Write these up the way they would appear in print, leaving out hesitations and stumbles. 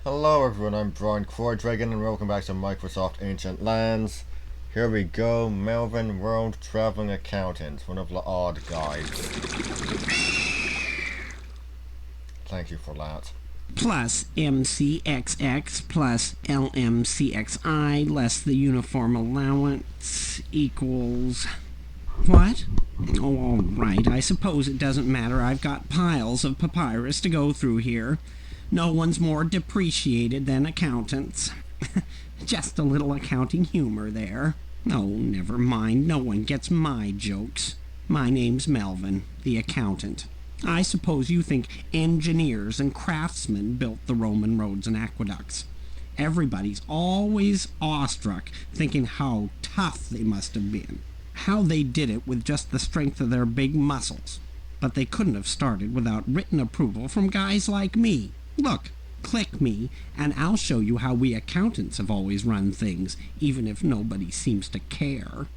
Hello everyone, I'm Brian Dragon and welcome back to Microsoft Ancient Lands. Here we go, Melvin, World Traveling Accountant, one of the odd guys. Thank you for that. Plus MCXX plus LMCXI less the uniform allowance equals... What? Oh, all right. I suppose it doesn't matter. I've got piles of papyrus to go through here. No one's more depreciated than accountants. Just a little accounting humor there. Oh, never mind. No one gets my jokes. My name's Melvin, the accountant. I suppose you think engineers and craftsmen built the Roman roads and aqueducts. Everybody's always awestruck, thinking how tough they must have been. How they did it with just the strength of their big muscles. But they couldn't have started without written approval from guys like me. Look, click me, and I'll show you how we accountants have always run things, even if nobody seems to care.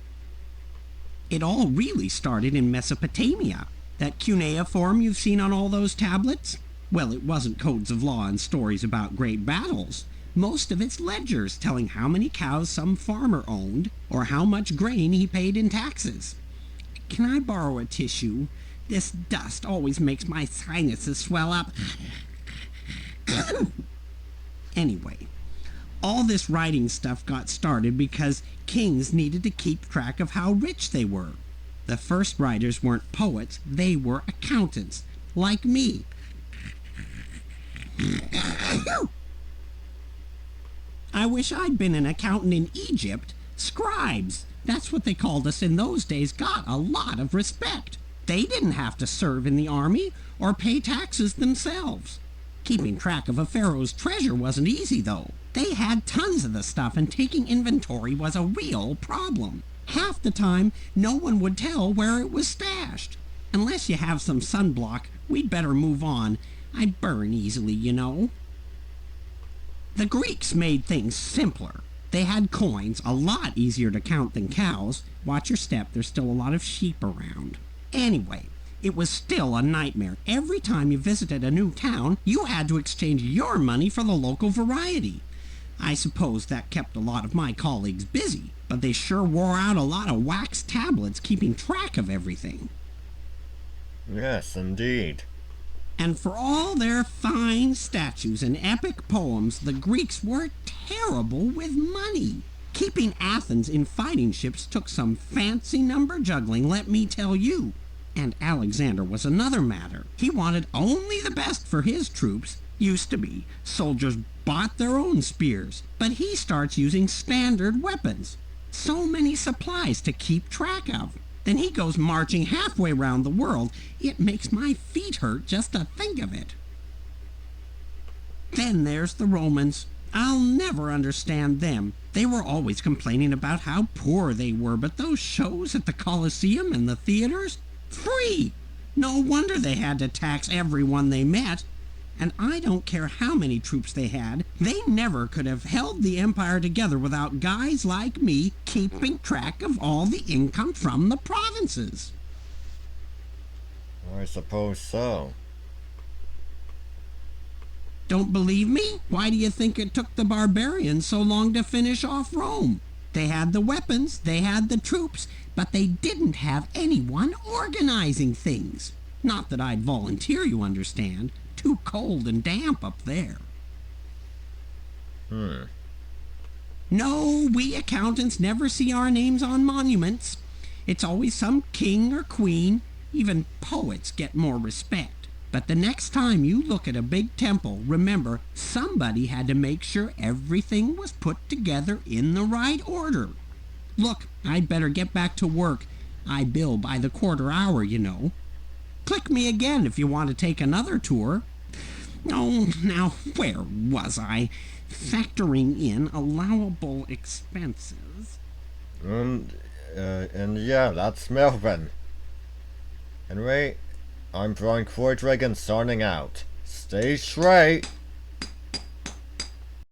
It all really started in Mesopotamia. That cuneiform you've seen on all those tablets? Well, it wasn't codes of law and stories about great battles. Most of it's ledgers telling how many cows some farmer owned, or how much grain he paid in taxes. Can I borrow a tissue? This dust always makes my sinuses swell up. Anyway, all this writing stuff got started because kings needed to keep track of how rich they were. The first writers weren't poets, they were accountants, like me. I wish I'd been an accountant in Egypt. Scribes, that's what they called us in those days, got a lot of respect. They didn't have to serve in the army or pay taxes themselves. Keeping track of a pharaoh's treasure wasn't easy, though. They had tons of the stuff, and taking inventory was a real problem. Half the time, no one would tell where it was stashed. Unless you have some sunblock, we'd better move on. I burn easily, you know. The Greeks made things simpler. They had coins, a lot easier to count than cows. Watch your step, there's still a lot of sheep around. Anyway, it was still a nightmare. Every time you visited a new town, you had to exchange your money for the local variety. I suppose that kept a lot of my colleagues busy, but they sure wore out a lot of wax tablets keeping track of everything. Yes, indeed. And for all their fine statues and epic poems, the Greeks were terrible with money. Keeping Athens in fighting ships took some fancy number juggling, let me tell you. And Alexander was another matter. He wanted only the best for his troops. Used to be, soldiers bought their own spears, but he starts using standard weapons. So many supplies to keep track of. Then he goes marching halfway around the world. It makes my feet hurt just to think of it. Then there's the Romans. I'll never understand them. They were always complaining about how poor they were, but those shows at the Colosseum and the theaters? Free! No wonder they had to tax everyone they met. And I don't care how many troops they had, they never could have held the empire together without guys like me keeping track of all the income from the provinces. I suppose so. Don't believe me? Why do you think it took the barbarians so long to finish off Rome? They had the weapons, they had the troops, but they didn't have anyone organizing things. Not that I'd volunteer, you understand. Too cold and damp up there. No, we accountants never see our names on monuments. It's always some king or queen. Even poets get more respect. But the next time you look at a big temple, remember, somebody had to make sure everything was put together in the right order. Look, I'd better get back to work. I bill by the quarter hour, you know. Click me again if you want to take another tour. Oh, now, where was I? Factoring in allowable expenses. And yeah, that's Melvin. Anyway, I'm Brian Dragon signing out. Stay straight.